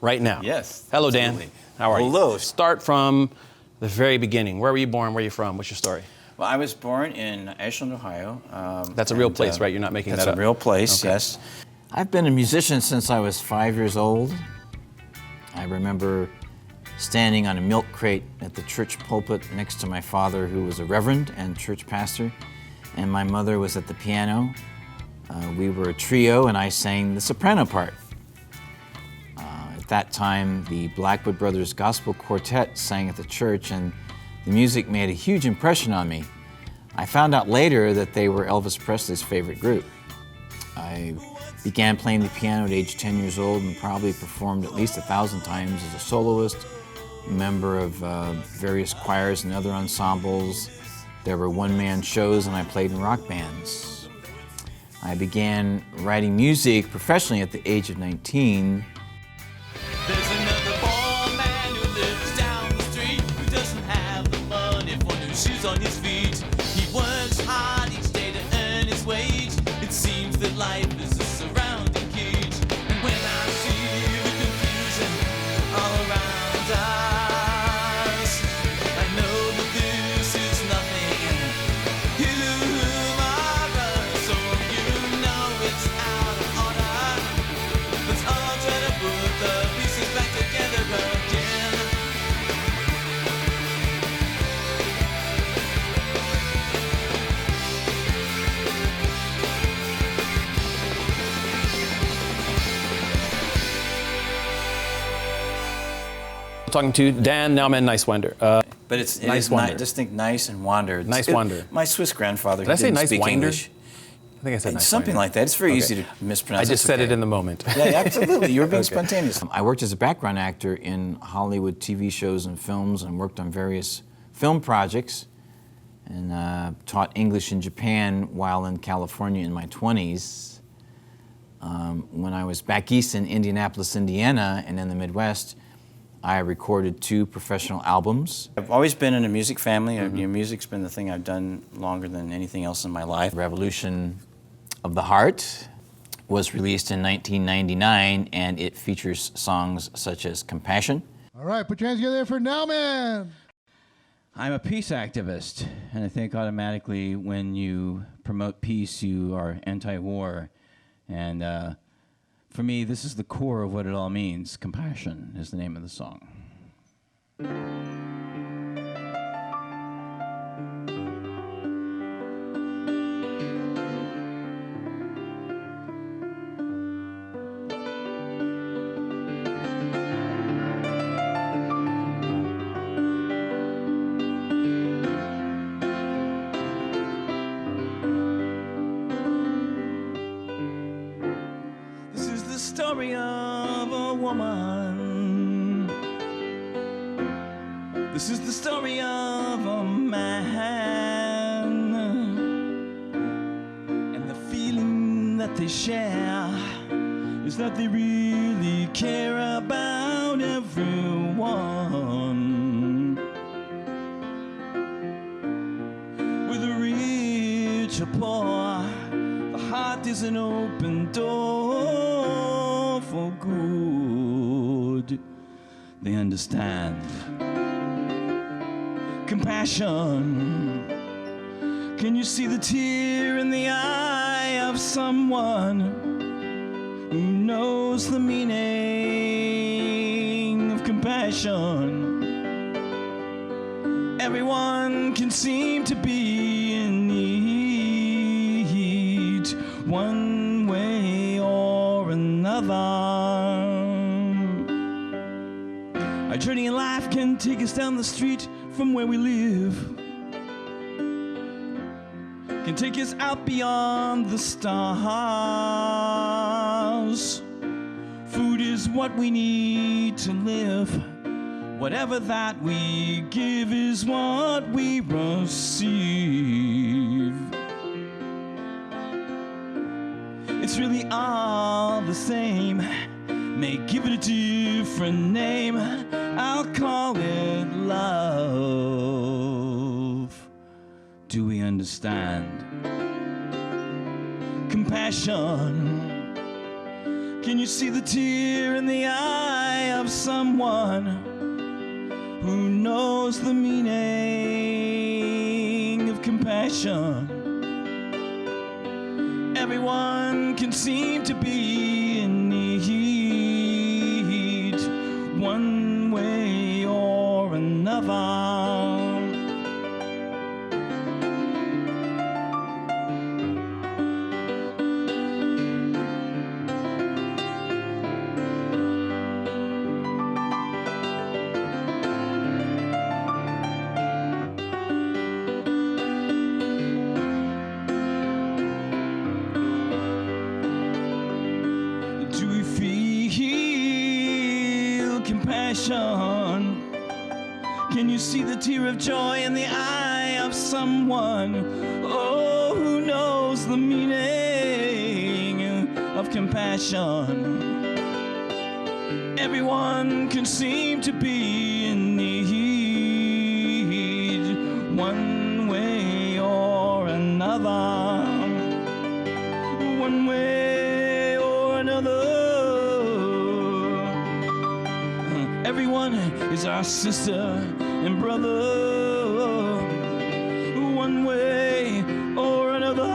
right now. Yes. Hello, absolutely. Dan. How are you? Hello. Start from the very beginning. Where were you born? Where are you from? What's your story? Well, I was born in Ashland, Ohio. That's a real place, right? You're not making that up? That's a real place, Okay. yes. I've been a musician since I was 5 years old. I remember standing on a milk crate at the church pulpit next to my father, who was a reverend and church pastor, and my mother was at the piano. We were a trio, and I sang the soprano part. At that time, the Blackwood Brothers Gospel Quartet sang at the church, and the music made a huge impression on me. I found out later that they were Elvis Presley's favorite group. I began playing the piano at age 10 years old and probably performed at least 1,000 times as a soloist, a member of various choirs and other ensembles. There were one-man shows, and I played in rock bands. I began writing music professionally at the age of 19. There's another poor man who lives down the street who doesn't have the money for new shoes on his feet. He works hard each day to earn his wage. It seems that life is a surrounding cage. And when I see the confusion all around us, I know that this is nothing humorous. So you know it's out of order. Let's all try to put the pieces back together again. Talking to Dan Nowman Niswander. But it's Niswander. just think nice and wander. Niswander. My Swiss grandfather Did I say didn't speak Niswander? English. I think I said Niswander. Something like that. It's very Okay. easy to mispronounce. I just It's said okay. it in the moment. Yeah, absolutely. You were being Okay. spontaneous. I worked as a background actor in Hollywood TV shows and films, and worked on various film projects, and taught English in Japan while in California in my 20s. When I was back east in Indianapolis, Indiana, and in the Midwest, I recorded 2 professional albums. I've always been in a music family. Music's been the thing I've done longer than anything else in my life. Revolution of the Heart was released in 1999, and it features songs such as Compassion. All right, put your hands together for Nowman. I'm a peace activist, and I think automatically when you promote peace, you are anti-war. And for me, this is the core of what it all means. Compassion is the name of the song. This is the story of a woman. This is the story of a man. And the feeling that they share is that they really care about everyone. Whether rich or poor, the heart is an open door for good. They understand. Compassion. Can you see the tear in the eye of someone who knows the meaning of compassion? Everyone can seem to be in need, one way or another. Our journey in life can take us down the street from where we live, can take us out beyond the stars. Food is what we need to live. Whatever that we give is what we receive. It's really all the same. May give it a different name. I'll call it love. Do we understand? Compassion. Can you see the tear in the eye of someone who knows the meaning of compassion? Everyone can seem to be in need, one way or another. Can you see the tear of joy in the eye of someone, oh, who knows the meaning of compassion? Everyone can seem to be in need, one way or another, one way or another. Everyone is our sister and brother, one way or another.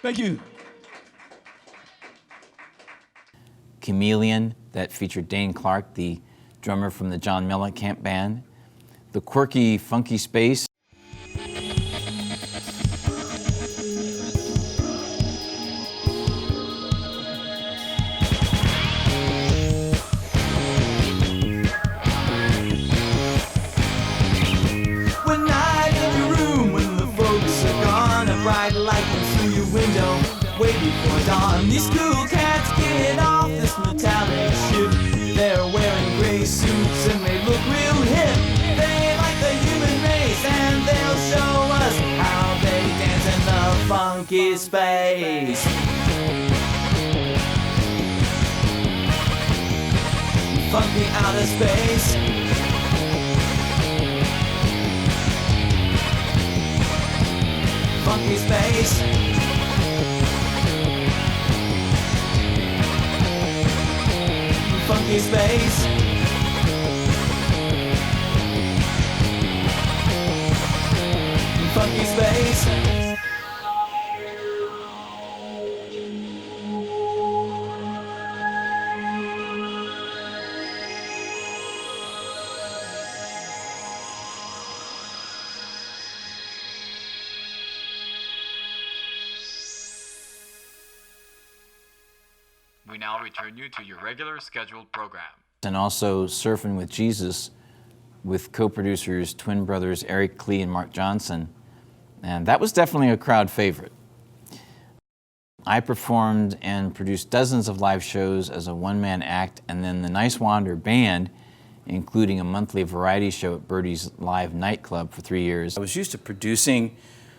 Thank you. Chameleon, that featured Dane Clark, the drummer from the John Mellencamp Band. The quirky, funky space. One night in your room when the folks are gone, a bright light comes through your window, way before dawn. These cool cats get off this metallic ship. They're wearing gray suits and they look real hip. They like the human race and they'll show us how they dance in the funky space. Funky outer space. Funky space. Funky space. Funky space. We now return you to your regular scheduled program. And also Surfing with Jesus with co-producers, twin brothers Eric Klee and Mark Johnson. And that was definitely a crowd favorite. I performed and produced dozens of live shows as a one-man act, and then the Niswander Band, including a monthly variety show at Birdie's Live nightclub for 3 years. I was used to producing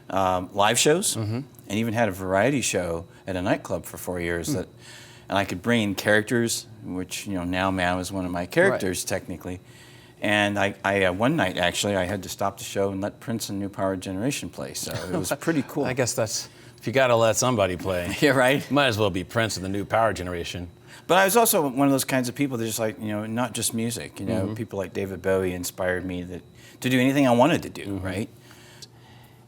live shows, and even had a variety show at a nightclub for 4 years. And I could bring in characters, which, Nowman was one of my characters, technically. And I one night, actually, I had to stop the show and let Prince and New Power Generation play, so it was pretty cool. I guess that's, if you got to let somebody play. Yeah, right? Might as well be Prince of the New Power Generation. But I was also one of those kinds of people that just like, not just music. People like David Bowie inspired me to do anything I wanted to do, right?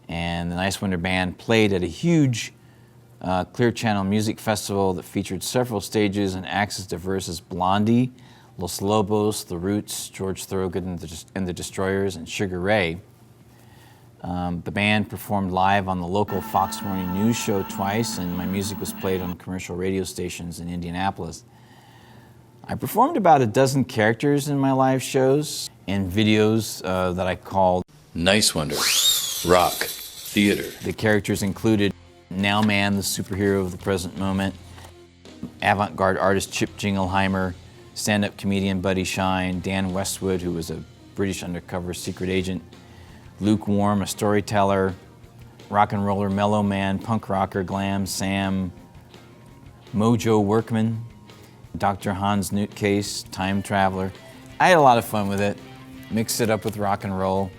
And the Niswander Band played at a huge Clear Channel Music Festival that featured several stages and acts as diverse as Blondie, Los Lobos, The Roots, George Thorogood and the Destroyers, and Sugar Ray. The band performed live on the local Fox Morning News show twice, and my music was played on commercial radio stations in Indianapolis. I performed about a dozen characters in my live shows and videos that I called Niswander Rock Theater. The characters included Nowman, the superhero of the present moment, avant-garde artist Chip Jingleheimer, stand-up comedian Buddy Shine, Dan Westwood, who was a British undercover secret agent, Luke Warm, a storyteller, rock and roller, mellow man, punk rocker, glam, Sam, Mojo Workman, Dr. Hans Nutcase, time traveler. I had a lot of fun with it, mixed it up with rock and roll.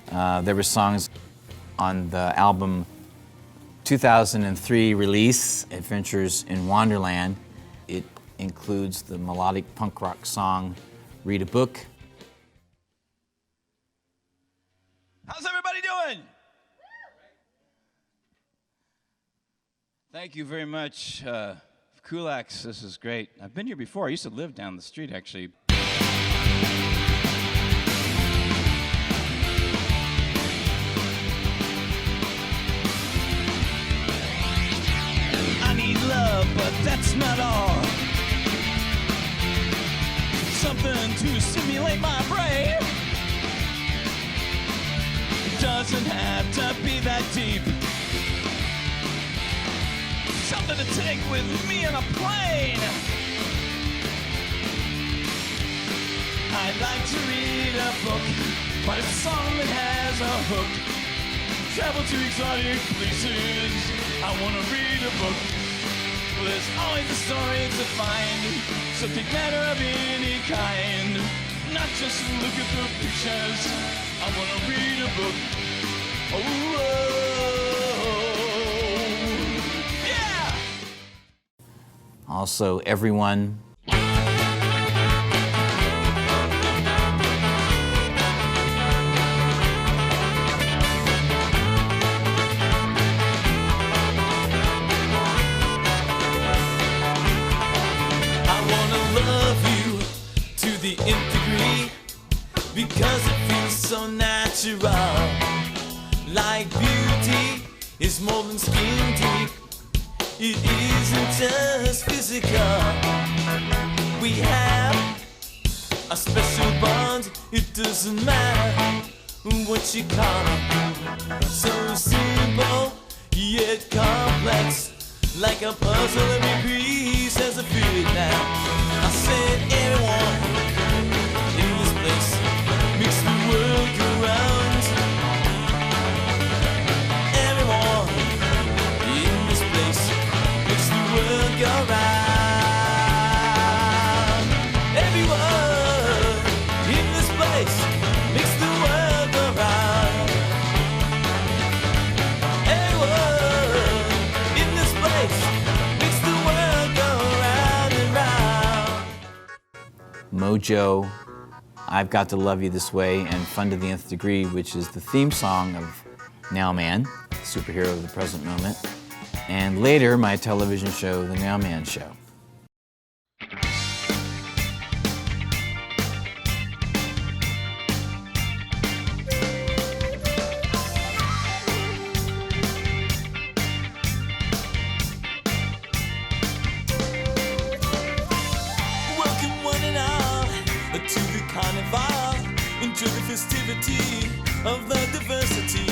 There were songs on the album 2003 release, Adventures in Wonderland. It includes the melodic punk rock song, Read a Book. How's everybody doing? Thank you very much. Kulaks, this is great. I've been here before. I used to live down the street, actually. I need love, but that's not all. Something to stimulate my brain. It doesn't have to be that deep. Something to take with me on a plane. I like to read a book, but it's a song that has a hook. Travel to exotic places, I wanna read a book. Well, there's always a story to find, subject matter of any kind. Not just look at the pictures, I wanna read a book. Yeah! Also, Everyone. The nth degree, because it feels so natural. Like beauty is more than skin deep. It isn't just physical. We have a special bond. It doesn't matter what you call it. So simple yet complex, like a puzzle. Every piece has a fit now. I said everyone in this place makes the world go round. Everyone in this place makes the world go round. Everyone in this place makes the world go round. Everyone in this place makes the world go round and round. Mojo, I've Got to Love You This Way, and Fun to the Nth Degree, which is the theme song of Nowman, superhero of the present moment, and later my television show, The Nowman Show. Welcome one and all to the carnival, into the festivity of the diversity.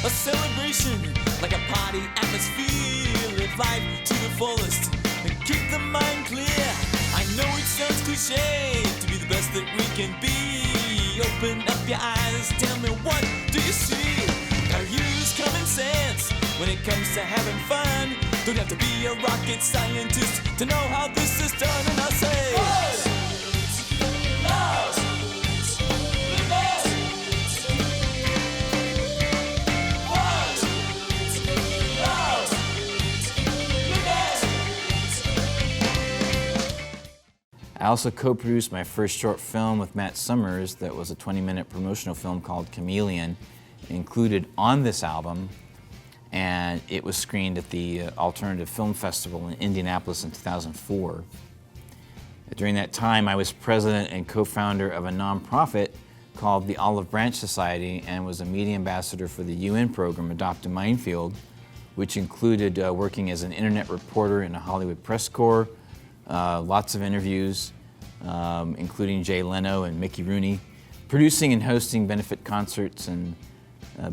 A celebration like a party atmosphere. Live life to the fullest and keep the mind clear. I know it sounds cliche to be the best that we can be. Open up your eyes, tell me, what do you see? Gotta use common sense when it comes to having fun. Don't have to be a rocket scientist to know how this is done. And I say, I also co-produced my first short film with Matt Summers that was a 20-minute promotional film called Chameleon, included on this album, and it was screened at the Alternative Film Festival in Indianapolis in 2004. During that time, I was president and co-founder of a nonprofit called the Olive Branch Society and was a media ambassador for the UN program Adopt a Minefield, which included working as an internet reporter in a Hollywood press corps, lots of interviews, including Jay Leno and Mickey Rooney, producing and hosting benefit concerts, and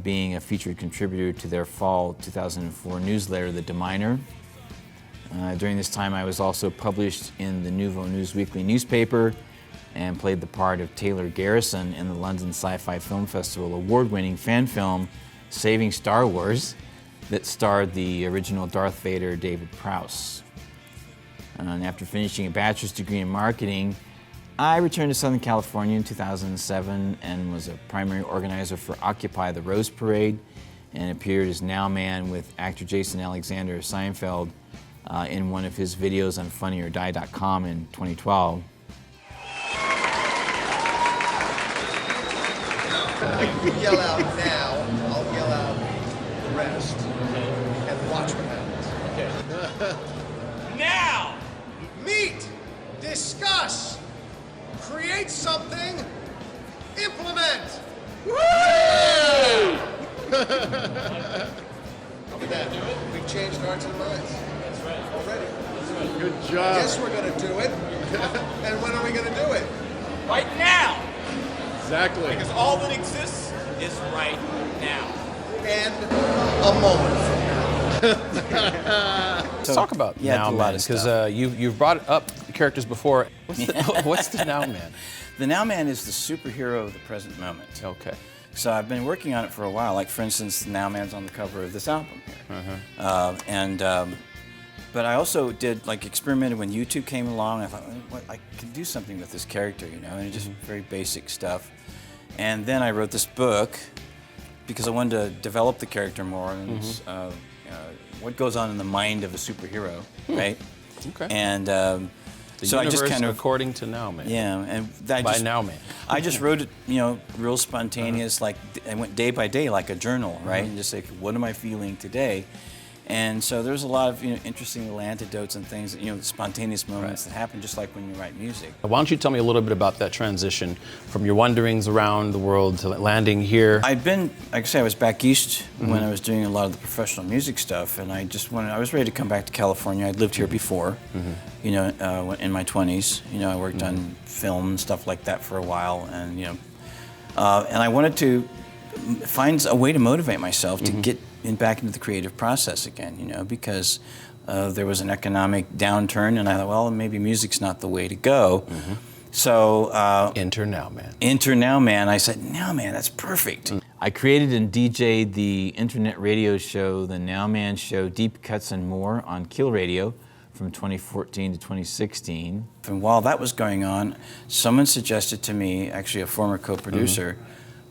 being a featured contributor to their fall 2004 newsletter, The Deminer. During this time, I was also published in the Nouveau News Weekly newspaper and played the part of Taylor Garrison in the London Sci-Fi Film Festival award-winning fan film Saving Star Wars that starred the original Darth Vader, David Prowse. And after finishing a bachelor's degree in marketing, I returned to Southern California in 2007 and was a primary organizer for Occupy the Rose Parade and appeared as Nowman with actor Jason Alexander of Seinfeld in one of his videos on funnyordie.com in 2012. If you yell out now, I'll yell out the rest. And watch what happens. Okay. Now! Meet! Discuss! Create something! Implement! Woo! How about that? We've changed hearts and minds. That's right. Already. That's right. Good job. Yes, we're gonna do it. And when are we gonna do it? Right now! Exactly. Because all that exists is right now. And a moment from now. Let's talk about Nowman, because you've brought up characters before. What's the Nowman? The Nowman is the superhero of the present moment. Okay. So I've been working on it for a while. Like, for instance, the Nowman's on the cover of this album here. But I also did, like, experimented when YouTube came along. I thought, well, I could do something with this character, you know, and it's just very basic stuff. And then I wrote this book because I wanted to develop the character more and what goes on in the mind of a superhero, right? Okay. And The so I just kind of, according to Nowman. yeah, and that By just, Nowman. I just wrote it, you know, real spontaneous, like I went day by day, like a journal, right? And just like, what am I feeling today? And so there's a lot of, you know, interesting little anecdotes and things, you know, spontaneous moments that happen just like when you write music. Why don't you tell me a little bit about that transition from your wanderings around the world to landing here? I'd been, like I say, I was back east when I was doing a lot of the professional music stuff, and I was ready to come back to California. I'd lived here before, you know, in my 20s. You know, I worked on film and stuff like that for a while, and, you know, and I wanted to find a way to motivate myself to get back into the creative process again, you know, because there was an economic downturn, and I thought, well, maybe music's not the way to go. So Enter Nowman. Enter Nowman. I said, Nowman, that's perfect. I created and DJ'd the internet radio show, The Nowman Show, Deep Cuts and More on Kill Radio from 2014 to 2016. And while that was going on, someone suggested to me, actually a former co-producer,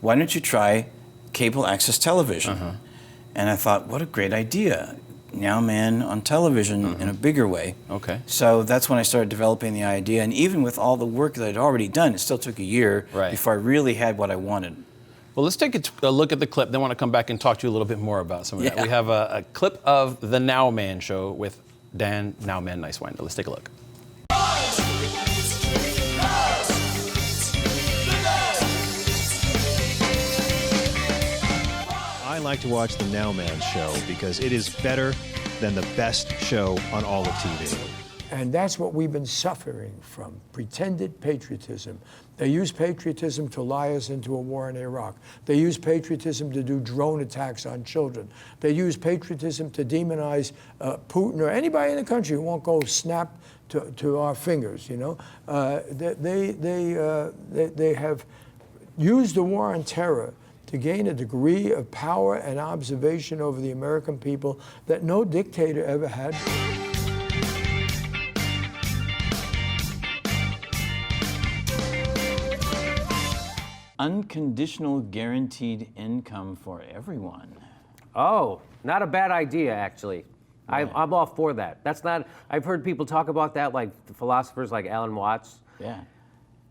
why don't you try cable access television? And I thought, what a great idea. Nowman on television in a bigger way. Okay. So that's when I started developing the idea. And even with all the work that I'd already done, it still took a year before I really had what I wanted. Well, let's take a look at the clip, then I want to come back and talk to you a little bit more about some of that. We have a clip of The Nowman Show with Dan Nowman Niswander. Let's take a look. I like to watch The Nowman Show because it is better than the best show on all of TV. And that's what we've been suffering from, pretended patriotism. They use patriotism to lie us into a war in Iraq. They use patriotism to do drone attacks on children. They use patriotism to demonize Putin or anybody in the country who won't go snap to our fingers, you know. They have used the war on terror to gain a degree of power and observation over the American people that no dictator ever had. Unconditional guaranteed income for everyone. Oh, not a bad idea, actually. I'm all for that. That's not, I've heard people talk about that, like the philosophers like Alan Watts. Yeah.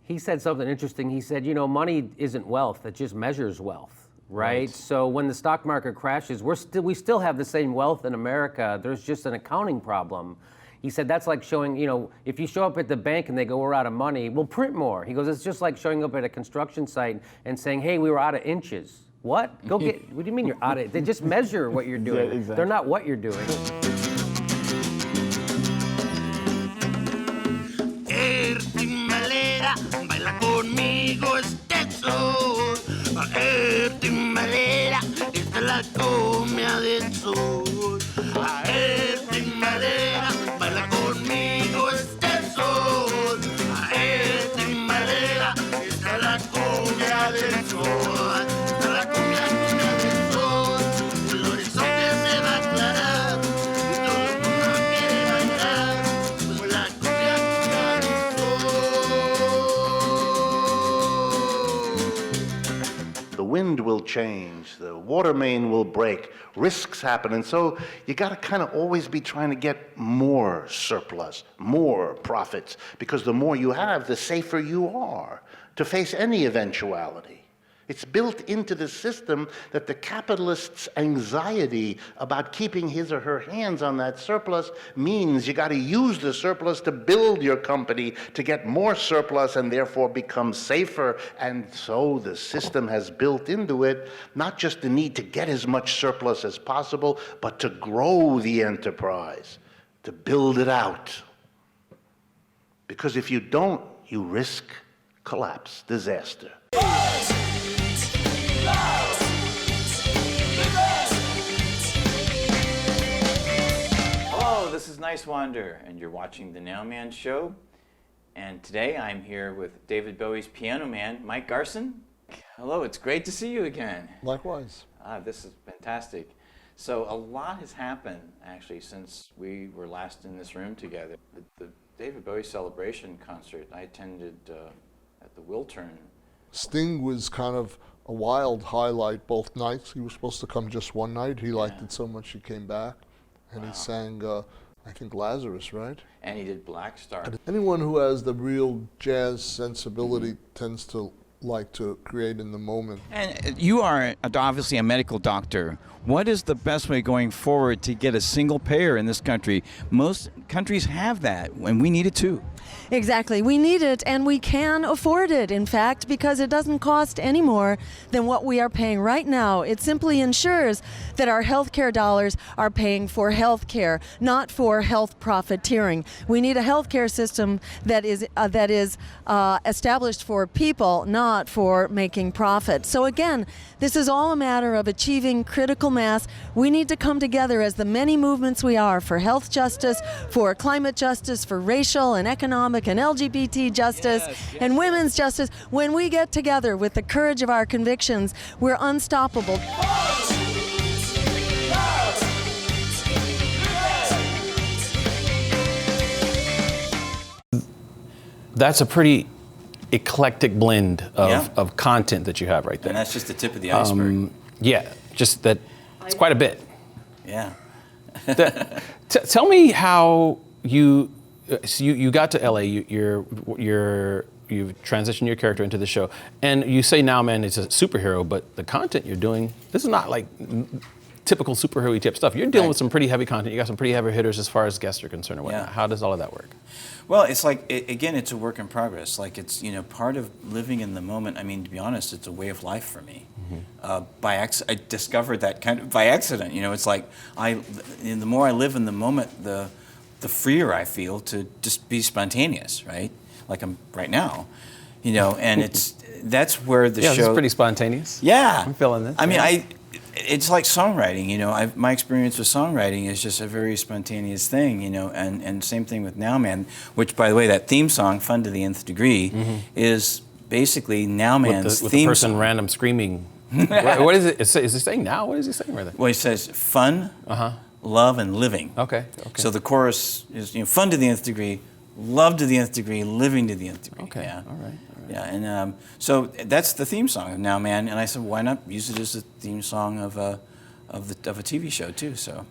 He said something interesting. He said, you know, money isn't wealth, it just measures wealth, right? So when the stock market crashes, we still have the same wealth in America. There's just an accounting problem. He said that's like showing, you know, if you show up at the bank and they go, we're out of money, we'll print more. He goes, it's just like showing up at a construction site and saying, hey, we were out of inches. What? Go get, what do you mean you're out of, they just measure what you're doing. Yeah, exactly. They're not what you're doing. Baila conmigo este sol. A timbalera, esta es la cumbia del sol. A timbalera, wind will change, the water main will break, risks happen, and so you got to kind of always be trying to get more surplus, more profits, because the more you have, the safer you are to face any eventuality. It's built into the system that the capitalist's anxiety about keeping his or her hands on that surplus means you got to use the surplus to build your company to get more surplus and therefore become safer. And so the system has built into it not just the need to get as much surplus as possible, but to grow the enterprise, to build it out. Because if you don't, you risk collapse, disaster. Hello, this is Niswander, and you're watching the Nowman Show. And today I'm here with David Bowie's piano man, Mike Garson. Hello, it's great to see you again. Likewise. This is fantastic. So a lot has happened, actually, since we were last in this room together. The David Bowie celebration concert I attended at the Wiltern. Sting was kind of a wild highlight both nights. He was supposed to come just one night. He liked it so much he came back. And he sang, I think, Lazarus, right? And he did Black Star. Anyone who has the real jazz sensibility tends to like to create in the moment. And you are obviously a medical doctor. What is the best way going forward to get a single payer in this country? Most countries have that, and we need it too. Exactly. We need it, and we can afford it, in fact, because it doesn't cost any more than what we are paying right now. It simply ensures that our healthcare dollars are paying for healthcare, not for health profiteering. We need a healthcare system that is established for people, not for making profit. So again, this is all a matter of achieving critical mass. We need to come together as the many movements we are for health justice, for climate justice, for racial and economic and LGBT justice, and women's justice. When we get together with the courage of our convictions, we're unstoppable. That's a pretty eclectic blend of content that you have right there. And that's just the tip of the iceberg. Yeah, just that it's quite a bit. Yeah. Tell me how you got to LA. You've transitioned your character into the show, and you say Nowman is a superhero, but the content you're doing, this is not like typical superhero type stuff. You're dealing with some pretty heavy content. You got some pretty heavy hitters as far as guests are concerned and whatnot. Yeah. How does all of that work? Well, it's like, again, it's a work in progress. Like, it's, part of living in the moment. I mean, to be honest, it's a way of life for me. I discovered that kind of by accident. It's like, the more I live in the moment, the freer I feel to just be spontaneous, right? Like I'm right now, and that's where the show. Yeah, it's pretty spontaneous. Yeah. I'm feeling this. I mean, it's like songwriting, my experience with songwriting is just a very spontaneous thing, and same thing with Nowman, which, by the way, that theme song, Fun to the Nth Degree, is basically Nowman's with theme the person song. random screaming. What is it? Is he saying now? What is he saying right there? Well, he says fun, love, and living. Okay. So the chorus is, fun to the nth degree, love to the nth degree, living to the nth degree. Okay. Yeah. All right. Yeah, and so that's the theme song of Nowman, and I said, why not use it as the theme song of a TV show too? So,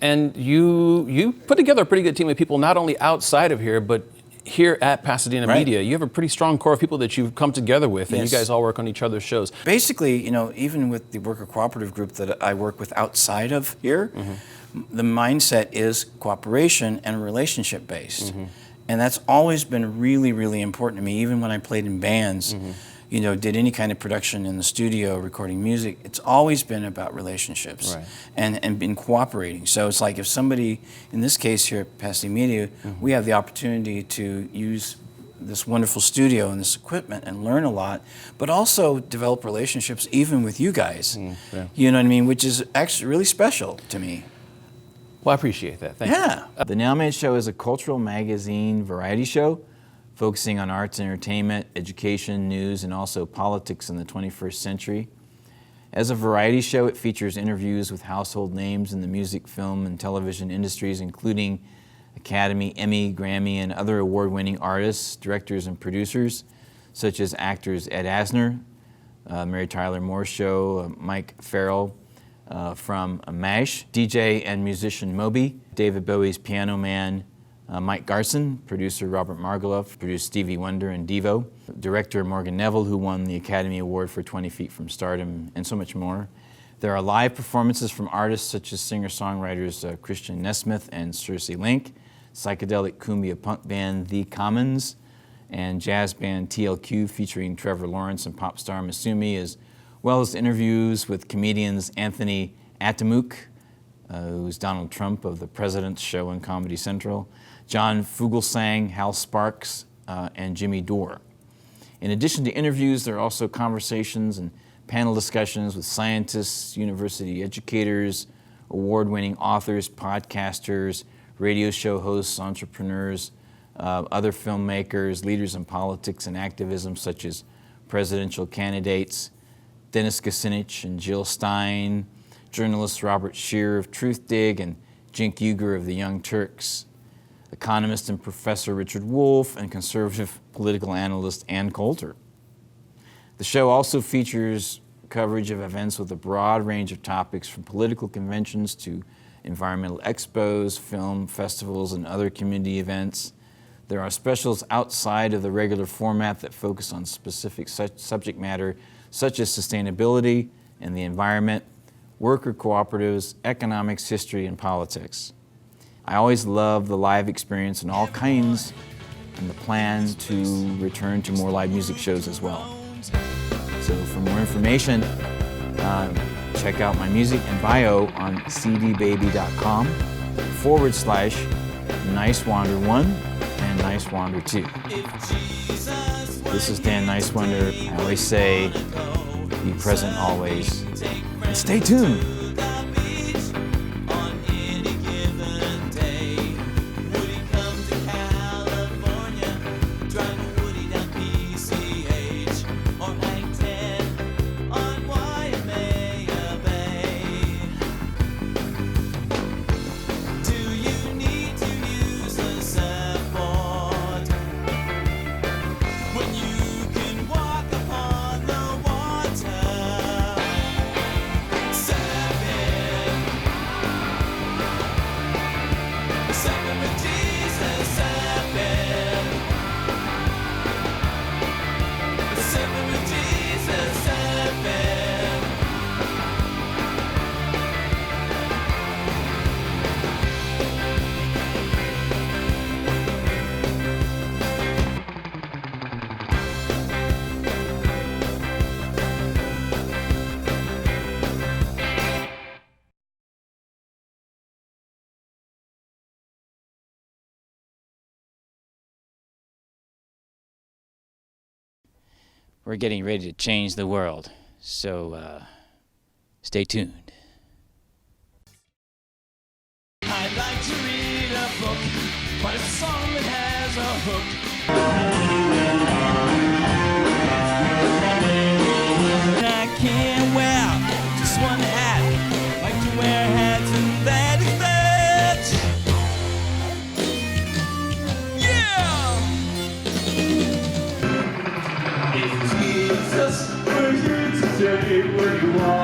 and you put together a pretty good team of people, not only outside of here, but here at Pasadena Media. You have a pretty strong core of people that you've come together with, and you guys all work on each other's shows. Basically, even with the worker cooperative group that I work with outside of here, the mindset is cooperation and relationship based. And that's always been really, really important to me. Even when I played in bands, did any kind of production in the studio, recording music, it's always been about relationships and been cooperating. So it's like if somebody, in this case here at Pasadena Media, we have the opportunity to use this wonderful studio and this equipment and learn a lot, but also develop relationships even with you guys. You know what I mean? Which is actually really special to me. Well, I appreciate that. Thank you. The Nowman Show is a cultural magazine variety show focusing on arts, entertainment, education, news, and also politics in the 21st century. As a variety show, it features interviews with household names in the music, film, and television industries, including Academy, Emmy, Grammy, and other award-winning artists, directors, and producers, such as actors Ed Asner, Mary Tyler Moore Show, Mike Farrell from MASH, DJ and musician Moby, David Bowie's Piano Man, Mike Garson, producer Robert Margouleff, produced Stevie Wonder and Devo, director Morgan Neville, who won the Academy Award for 20 Feet from Stardom, and so much more. There are live performances from artists such as singer-songwriters Christian Nesmith and Circe Link, psychedelic cumbia punk band The Commons, and jazz band TLQ featuring Trevor Lawrence and pop star Masumi, as well as interviews with comedians Anthony Atamuk, who's Donald Trump of The President's Show on Comedy Central, John Fugelsang, Hal Sparks, and Jimmy Dore. In addition to interviews, there are also conversations and panel discussions with scientists, university educators, award-winning authors, podcasters, radio show hosts, entrepreneurs, other filmmakers, leaders in politics and activism such as presidential candidates, Dennis Kucinich and Jill Stein, journalists Robert Scheer of Truth Dig and Cenk Uygur of the Young Turks, economist and professor Richard Wolff, and conservative political analyst Ann Coulter. The show also features coverage of events with a broad range of topics, from political conventions to environmental expos, film festivals, and other community events. There are specials outside of the regular format that focus on specific subject matter, such as sustainability and the environment, worker cooperatives, economics, history, and politics. I always love the live experience and all kinds, and the plan to return to more live music shows as well. So for more information, check out my music and bio on cdbaby.com/Niswander1 and Niswander2. This is Dan Niswander. I always say, be present always, and stay tuned. We're getting ready to change the world, so stay tuned. I'd like to read a book, but it's a song that has a hook. I can't wear just one hat, like to wear hats, and that is that. Yeah! If Jesus were here today, where you are.